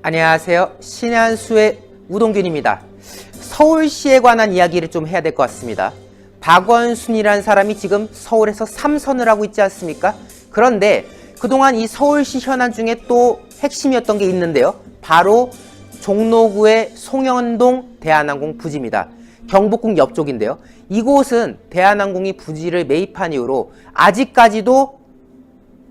안녕하세요. 신한수의 우동균입니다. 서울시에 관한 이야기를 좀 해야 될 것 같습니다. 박원순이라는 사람이 지금 서울에서 3선을 하고 있지 않습니까? 그런데 그동안 이 서울시 현안 중에 또 핵심이었던 게 있는데요. 바로 종로구의 송현동 대한항공 부지입니다. 경복궁 옆쪽인데요. 이곳은 대한항공이 부지를 매입한 이후로 아직까지도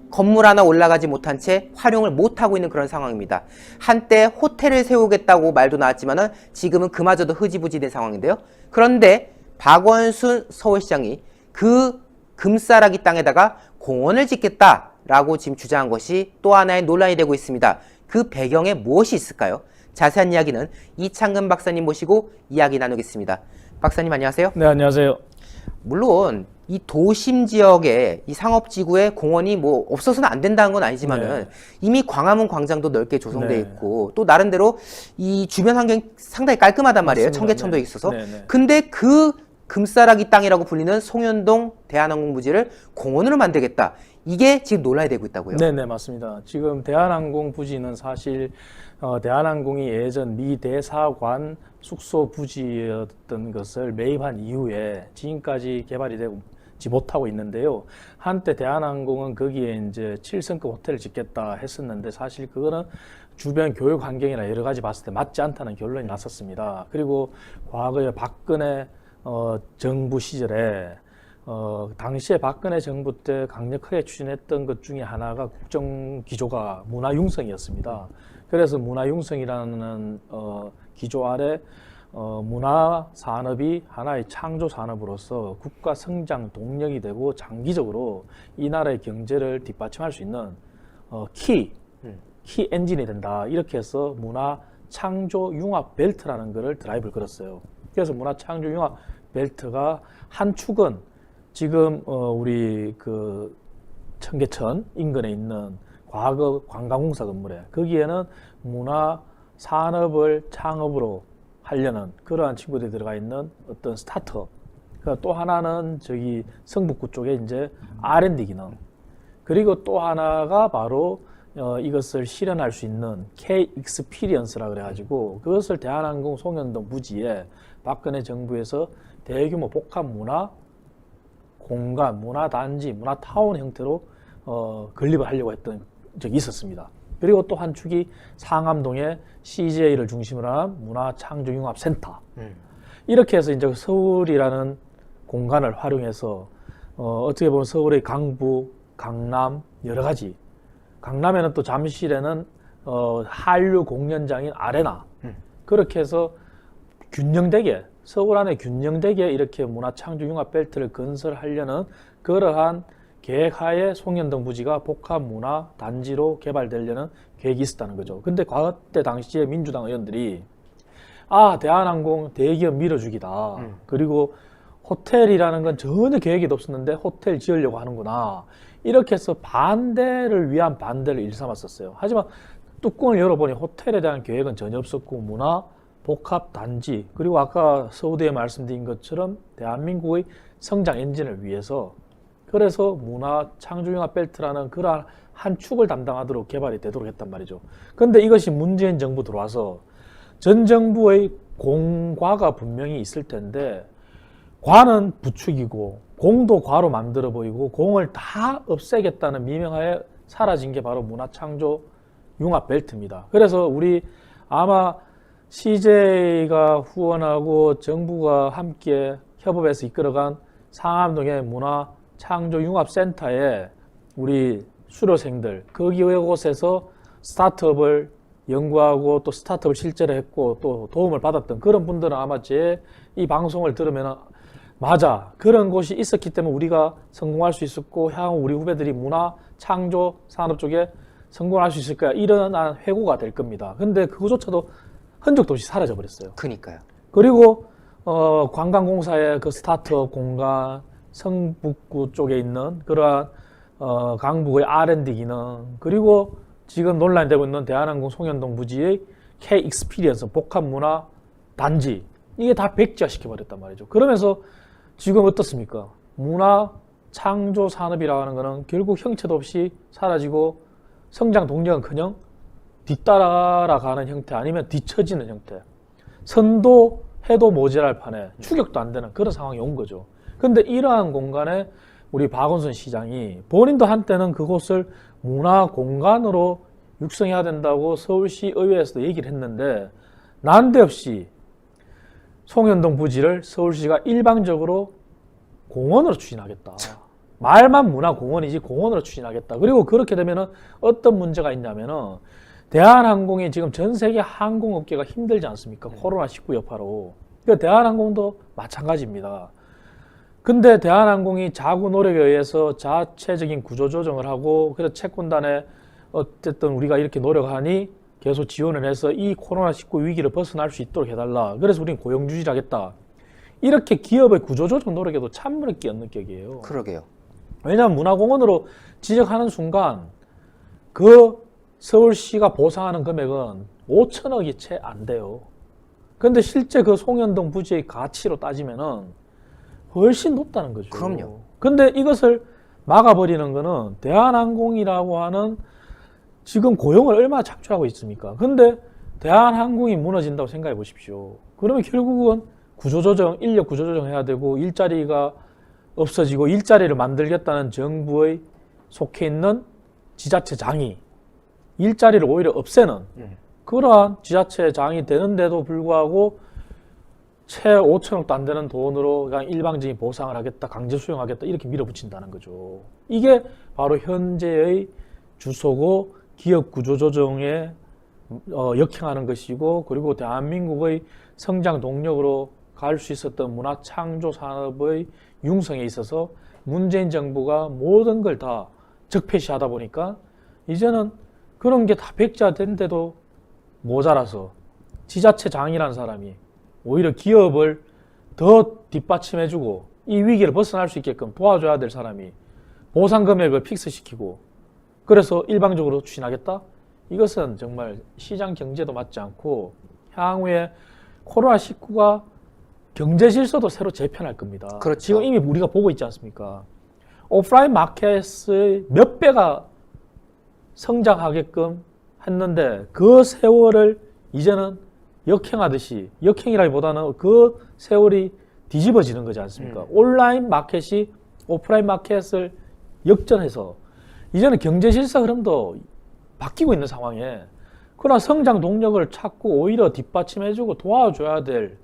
건물 하나 올라가지 못한 채 활용을 못하고 있는 그런 상황입니다. 한때 호텔을 세우겠다고 말도 나왔지만은 지금은 그마저도 흐지부지 된 상황인데요. 그런데 박원순 서울시장이 그 금싸라기 땅에다가 공원을 짓겠다라고 지금 주장한 것이 또 하나의 논란이 되고 있습니다. 그 배경에 무엇이 있을까요? 자세한 이야기는 이창근 박사님 모시고 이야기 나누겠습니다. 박사님 안녕하세요. 네, 안녕하세요. 물론 이 도심 지역에 이 상업지구에 공원이 뭐 없어서는 안 된다는 건 아니지만은 네. 이미 광화문 광장도 넓게 조성돼 네. 있고 또 나름대로 이 주변 환경이 상당히 깔끔하단 말이에요. 맞습니다. 청계천도 네. 있어서. 네, 네. 근데 그 금싸라기 땅이라고 불리는 송현동 대한항공 부지를 공원으로 만들겠다. 이게 지금 논란이 되고 있다고요. 네, 맞습니다. 지금 대한항공 부지는 사실 대한항공이 예전 미 대사관 숙소 부지였던 것을 매입한 이후에 지금까지 개발이 되지 못하고 있는데요. 한때 대한항공은 거기에 이제 7성급 호텔을 짓겠다 했었는데 사실 그거는 주변 교육 환경이나 여러 가지 봤을 때 맞지 않다는 결론이 났었습니다. 그리고 과거에 박근혜 정부 시절에 당시에 박근혜 정부 때 강력하게 추진했던 것 중에 하나가 국정 기조가 문화융성이었습니다. 그래서 문화융성이라는 기조 아래 문화 산업이 하나의 창조 산업으로서 국가 성장 동력이 되고 장기적으로 이 나라의 경제를 뒷받침할 수 있는 키 엔진이 된다. 이렇게 해서 문화 창조 융합 벨트라는 거를 드라이브를 걸었어요. 그래서 문화 창조 융합 벨트가 한 축은 지금 우리 그 청계천 인근에 있는 과거 관광공사 건물에 거기에는 문화 산업을 창업으로 하려는 그러한 친구들이 들어가 있는 어떤 스타트업. 또 하나는 저기 성북구 쪽에 이제 R&D 기능. 그리고 또 하나가 바로 이것을 실현할 수 있는 K-익스피리언스라 그래가지고 그것을 대한항공 송현동 부지에 박근혜 정부에서 대규모 복합 문화 공간, 문화단지, 문화타운 형태로 건립을 하려고 했던 적이 있었습니다. 그리고 또 한 축이 상암동에 CJ를 중심으로 한 문화창조융합센터. 이렇게 해서 이제 서울이라는 공간을 활용해서 어떻게 보면 서울의 강북, 강남 여러 가지. 강남에는 또 잠실에는 한류 공연장인 아레나. 그렇게 해서 균형되게 서울 안에 균형되게 이렇게 문화창조융합벨트를 건설하려는 그러한 계획하에 송현동 부지가 복합문화단지로 개발되려는 계획이 있었다는 거죠. 근데 그때 당시에 민주당 의원들이 대한항공 대기업 밀어주기다. 그리고 호텔이라는 건 전혀 계획이 없었는데 호텔 지으려고 하는구나. 이렇게 해서 반대를 위한 반대를 일삼았었어요. 하지만 뚜껑을 열어보니 호텔에 대한 계획은 전혀 없었고 문화 복합단지 그리고 아까 서우대에 말씀드린 것처럼 대한민국의 성장 엔진을 위해서 그래서 문화 창조융합 벨트라는 그러한 한 축을 담당하도록 개발이 되도록 했단 말이죠. 그런데 이것이 문재인 정부 들어와서 전 정부의 공과가 분명히 있을 텐데 과는 부축이고 공도 과로 만들어 보이고 공을 다 없애겠다는 미명하에 사라진 게 바로 문화 창조융합 벨트입니다. 그래서 우리 아마 CJ가 후원하고 정부가 함께 협업해서 이끌어간 상암동의 문화 창조융합센터에 우리 수료생들 거기곳에서 스타트업을 연구하고 또 스타트업을 실제로 했고 또 도움을 받았던 그런 분들은 아마 제 이 방송을 들으면 맞아 그런 곳이 있었기 때문에 우리가 성공할 수 있었고 향후 우리 후배들이 문화 창조 산업 쪽에 성공할 수 있을 거야 이런 회고가 될 겁니다. 근데 그거조차도 흔적도 없이 사라져 버렸어요. 그러니까요. 그리고 관광공사의 그 스타트업 공간 성북구 쪽에 있는 그러한 강북의 R&D 기능 그리고 지금 논란이 되고 있는 대한항공 송현동 부지의 K-익스피리언스 복합문화 단지 이게 다 백지화시켜 버렸단 말이죠. 그러면서 지금 어떻습니까? 문화 창조 산업이라고 하는 거는 결국 형체도 없이 사라지고 성장 동력은커녕 뒤따라가는 형태 아니면 뒤처지는 형태. 선도 해도 모자랄 판에 추격도 안 되는 그런 상황이 온 거죠. 근데 이러한 공간에 우리 박원순 시장이 본인도 한때는 그곳을 문화 공간으로 육성해야 된다고 서울시 의회에서도 얘기를 했는데 난데없이 송현동 부지를 서울시가 일방적으로 공원으로 추진하겠다. 말만 문화공원이지 공원으로 추진하겠다. 그리고 그렇게 되면은 어떤 문제가 있냐면은 대한항공이 지금 전 세계 항공업계가 힘들지 않습니까? 코로나19 여파로. 그러니까 대한항공도 마찬가지입니다. 근데 대한항공이 자구 노력에 의해서 자체적인 구조조정을 하고 그래서 채권단에 어쨌든 우리가 이렇게 노력하니 계속 지원을 해서 이 코로나19 위기를 벗어날 수 있도록 해달라. 그래서 우리는 고용주의를 하겠다. 이렇게 기업의 구조조정 노력에도 찬물을 끼얹는 격이에요. 그러게요. 왜냐하면 문화공원으로 지적하는 순간 그 서울시가 보상하는 금액은 5천억이 채 안 돼요. 근데 실제 그 송현동 부지의 가치로 따지면은 훨씬 높다는 거죠. 그럼요. 근데 이것을 막아버리는 거는 대한항공이라고 하는 지금 고용을 얼마나 창출하고 있습니까? 근데 대한항공이 무너진다고 생각해 보십시오. 그러면 결국은 구조조정, 인력 구조조정 해야 되고 일자리가 없어지고 일자리를 만들겠다는 정부의 속해 있는 지자체장이 일자리를 오히려 없애는 그러한 지자체장이 되는데도 불구하고 채 5천억도 안 되는 돈으로 그냥 일방적인 보상을 하겠다, 강제 수용하겠다 이렇게 밀어붙인다는 거죠. 이게 바로 현재의 주소고 기업 구조조정에 역행하는 것이고 그리고 대한민국의 성장 동력으로 갈 수 있었던 문화창조 산업의 융성에 있어서 문재인 정부가 모든 걸 다 적폐시하다 보니까 이제는 그런 게 다 백지화된데도 모자라서 지자체장이라는 사람이 오히려 기업을 더 뒷받침해주고 이 위기를 벗어날 수 있게끔 도와줘야 될 사람이 보상 금액을 픽스시키고 그래서 일방적으로 추진하겠다? 이것은 정말 시장 경제도 맞지 않고 향후에 코로나19가 경제 질서도 새로 재편할 겁니다. 그렇죠. 지금 이미 우리가 보고 있지 않습니까? 오프라인 마켓의 몇 배가 성장하게끔 했는데 그 세월을 이제는 역행하듯이 역행이라기보다는 그 세월이 뒤집어지는 거지 않습니까? 온라인 마켓이 오프라인 마켓을 역전해서 이제는 경제 질서 흐름도 바뀌고 있는 상황에 그러나 성장 동력을 찾고 오히려 뒷받침해주고 도와줘야 될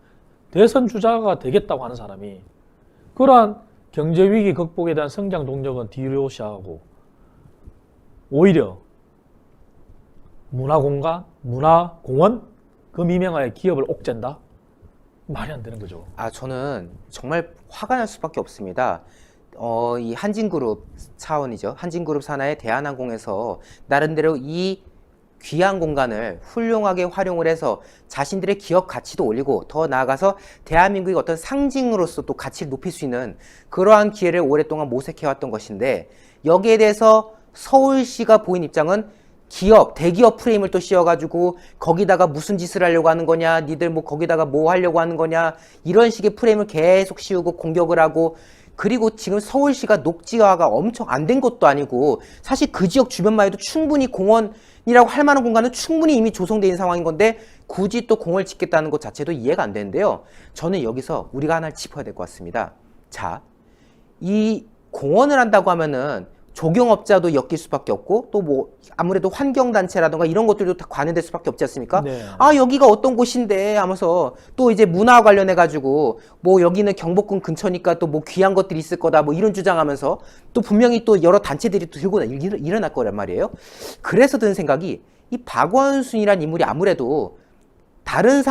대선 주자가 되겠다고 하는 사람이 그러한 경제 위기 극복에 대한 성장 동력은 뒤로시하고 오히려 문화공간, 문화공원 그 미명하에 기업을 옥죄다? 말이 안 되는 거죠. 저는 정말 화가 날 수밖에 없습니다. 이 한진그룹 차원이죠. 한진그룹 산하의 대한항공에서 나름대로 이 귀한 공간을 훌륭하게 활용을 해서 자신들의 기업 가치도 올리고 더 나아가서 대한민국의 어떤 상징으로서 또 가치를 높일 수 있는 그러한 기회를 오랫동안 모색해왔던 것인데 여기에 대해서 서울시가 보인 입장은 기업, 대기업 프레임을 또 씌워가지고 거기다가 무슨 짓을 하려고 하는 거냐, 니들 뭐 거기다가 뭐 하려고 하는 거냐 이런 식의 프레임을 계속 씌우고 공격을 하고 그리고 지금 서울시가 녹지화가 엄청 안 된 것도 아니고 사실 그 지역 주변만 해도 충분히 공원이라고 할 만한 공간은 충분히 이미 조성되어 있는 상황인 건데 굳이 또 공원을 짓겠다는 것 자체도 이해가 안 되는데요. 저는 여기서 우리가 하나를 짚어야 될 것 같습니다. 자, 이 공원을 한다고 하면은 조경업자도 엮일 수밖에 없고 또 뭐 아무래도 환경단체라던가 이런 것들도 다 관여될 수밖에 없지 않습니까? 네. 여기가 어떤 곳인데 하면서 또 이제 문화 관련해가지고 뭐 여기는 경복궁 근처니까 또 뭐 귀한 것들이 있을 거다 뭐 이런 주장하면서 또 분명히 또 여러 단체들이 또 들고 일어날 거란 말이에요. 그래서 드는 생각이 이 박원순이란 인물이 아무래도 다른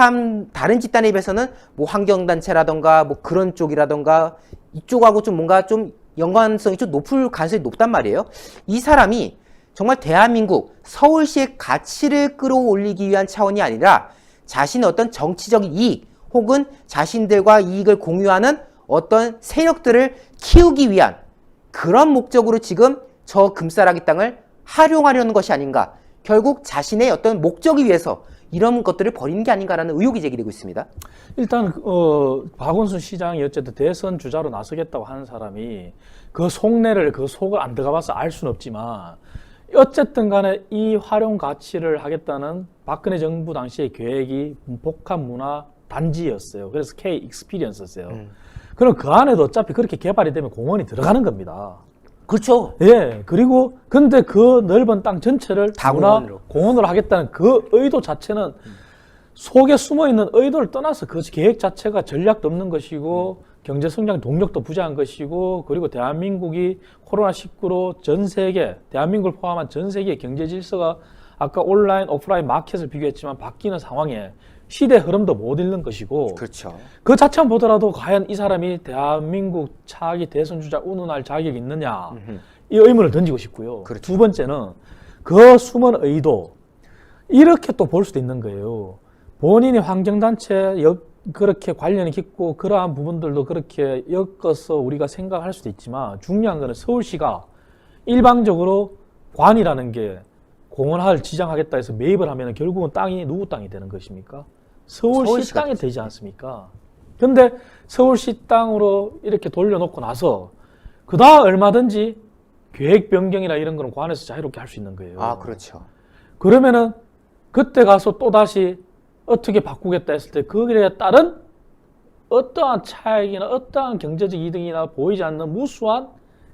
집단에 비해서는 뭐 환경단체라던가 뭐 그런 쪽이라던가 이쪽하고 좀 뭔가 좀 연관성이 좀 높을 가능성이 높단 말이에요. 이 사람이 정말 대한민국 서울시의 가치를 끌어올리기 위한 차원이 아니라 자신의 어떤 정치적인 이익 혹은 자신들과 이익을 공유하는 어떤 세력들을 키우기 위한 그런 목적으로 지금 저 금싸라기 땅을 활용하려는 것이 아닌가. 결국 자신의 어떤 목적을 위해서 이런 것들을 버리는 게 아닌가라는 의혹이 제기되고 있습니다. 일단 박원순 시장이 어쨌든 대선 주자로 나서겠다고 하는 사람이 그 속내를 그 속을 안 들어가봐서 알 수는 없지만 어쨌든 간에 이 활용 가치를 하겠다는 박근혜 정부 당시의 계획이 복합문화 단지였어요. 그래서 K 익스피리언스였어요. 그럼 그 안에도 어차피 그렇게 개발이 되면 공원이 들어가는 겁니다. 그렇죠. 예. 그리고 근데 그 넓은 땅 전체를 다 문화 공원으로 하겠다는 그 의도 자체는 속에 숨어 있는 의도를 떠나서 그 계획 자체가 전략도 없는 것이고 경제 성장 동력도 부재한 것이고, 그리고 대한민국이 코로나19로 전 세계, 대한민국을 포함한 전 세계 경제 질서가 아까 온라인, 오프라인 마켓을 비교했지만 바뀌는 상황에 시대 흐름도 못 읽는 것이고, 그렇죠. 그 자체만 보더라도 과연 이 사람이 대한민국 차기 대선 주자 운운할 자격이 있느냐, 이 의문을 던지고 싶고요. 그렇죠. 두 번째는 그 숨은 의도, 이렇게 또 볼 수도 있는 거예요. 본인이 환경단체 그렇게 관련이 깊고 그러한 부분들도 그렇게 엮어서 우리가 생각할 수도 있지만, 중요한 거는 서울시가 일방적으로 관이라는 게 공원화를 지정하겠다 해서 매입을 하면 결국은 땅이 누구 땅이 되는 것입니까? 서울시 땅이 되지 않습니까? 근데 서울시 땅으로 이렇게 돌려놓고 나서 그다음 얼마든지 계획 변경이나 이런 거는 관에서 자유롭게 할 수 있는 거예요. 아, 그렇죠. 그러면은 그때 가서 또다시 어떻게 바꾸겠다 했을 때 거기에 따른 어떠한 차익이나 어떠한 경제적 이득이나 보이지 않는 무수한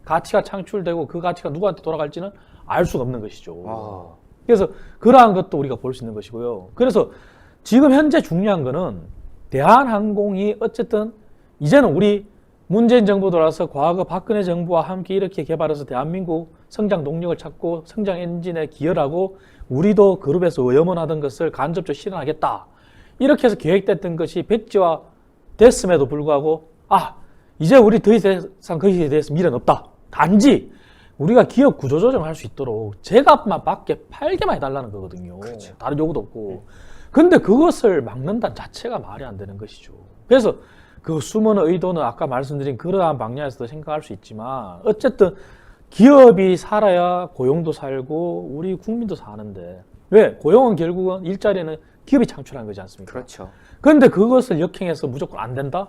가치가 창출되고 그 가치가 누구한테 돌아갈지는 알 수가 없는 것이죠. 그래서 그러한 것도 우리가 볼 수 있는 것이고요. 그래서 지금 현재 중요한 거는 대한항공이 어쨌든 이제는 우리 문재인 정부 들어와서 과거 박근혜 정부와 함께 이렇게 개발해서 대한민국 성장 동력을 찾고 성장 엔진에 기여하고 우리도 그룹에서 염원하던 것을 간접적으로 실현하겠다. 이렇게 해서 계획됐던 것이 백지화 됐음에도 불구하고 이제 우리 더 이상 거기에 대해서 미래는 없다. 단지 우리가 기업 구조조정을 할 수 있도록 제값만 받게 팔게만 해달라는 거거든요. 그렇죠. 다른 요구도 없고. 근데 그것을 막는다는 자체가 말이 안 되는 것이죠. 그래서 그 숨은 의도는 아까 말씀드린 그러한 방향에서도 생각할 수 있지만, 어쨌든 기업이 살아야 고용도 살고 우리 국민도 사는데, 왜? 고용은 결국은 일자리는 기업이 창출한 거지 않습니까? 그렇죠. 그런데 그것을 역행해서 무조건 안 된다?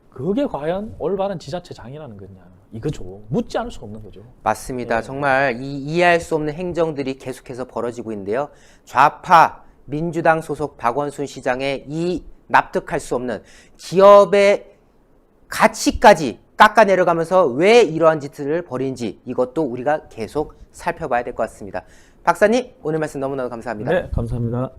그게 과연 올바른 지자체 장이라는 거냐, 이거죠. 묻지 않을 수 없는 거죠. 맞습니다. 정말 이해할 수 없는 행정들이 계속해서 벌어지고 있는데요. 좌파 민주당 소속 박원순 시장의 이 납득할 수 없는 기업의 가치까지 깎아 내려가면서 왜 이러한 짓을 벌인지, 이것도 우리가 계속 살펴봐야 될 것 같습니다. 박사님, 오늘 말씀 너무나도 감사합니다. 네, 감사합니다.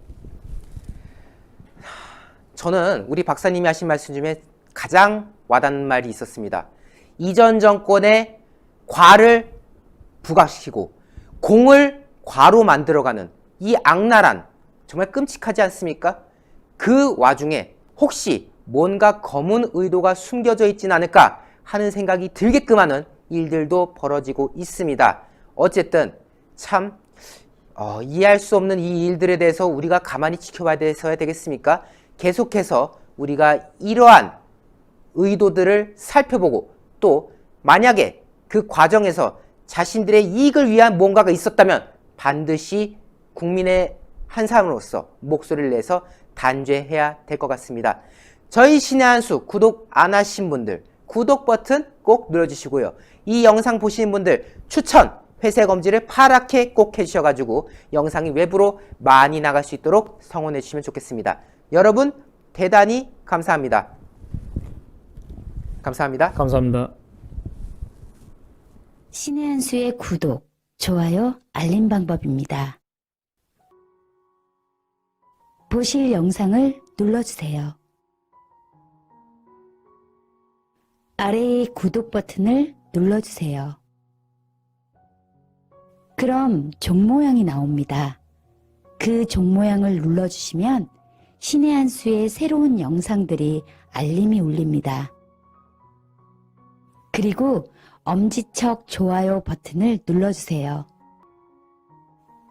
저는 우리 박사님이 하신 말씀 중에 가장 와닿는 말이 있었습니다. 이전 정권의 과를 부각시키고 공을 과로 만들어가는 이 악랄한, 정말 끔찍하지 않습니까? 그 와중에 혹시 뭔가 검은 의도가 숨겨져 있진 않을까 하는 생각이 들게끔 하는 일들도 벌어지고 있습니다. 어쨌든 참 이해할 수 없는 이 일들에 대해서 우리가 가만히 지켜봐야 되겠습니까? 계속해서 우리가 이러한 의도들을 살펴보고, 또 만약에 그 과정에서 자신들의 이익을 위한 뭔가가 있었다면 반드시 국민의 한 사람으로서 목소리를 내서 단죄해야 될 것 같습니다. 저희 신의 한 수 구독 안 하신 분들 구독 버튼 꼭 눌러주시고요. 이 영상 보시는 분들 추천, 회색 엄지를 파랗게 꼭 해주셔가지고 영상이 외부로 많이 나갈 수 있도록 성원해 주시면 좋겠습니다. 여러분 대단히 감사합니다. 감사합니다. 감사합니다. 신의 한 수의 구독, 좋아요, 알림 방법입니다. 보실 영상을 눌러주세요. 아래의 구독 버튼을 눌러주세요. 그럼 종 모양이 나옵니다. 그 종 모양을 눌러주시면 신의 한 수의 새로운 영상들이 알림이 울립니다. 그리고 엄지척 좋아요 버튼을 눌러주세요.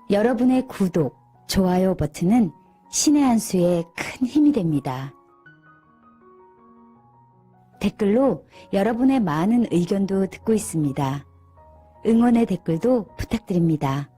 여러분의 구독, 좋아요 버튼은 신의 한 수에 큰 힘이 됩니다. 댓글로 여러분의 많은 의견도 듣고 있습니다. 응원의 댓글도 부탁드립니다.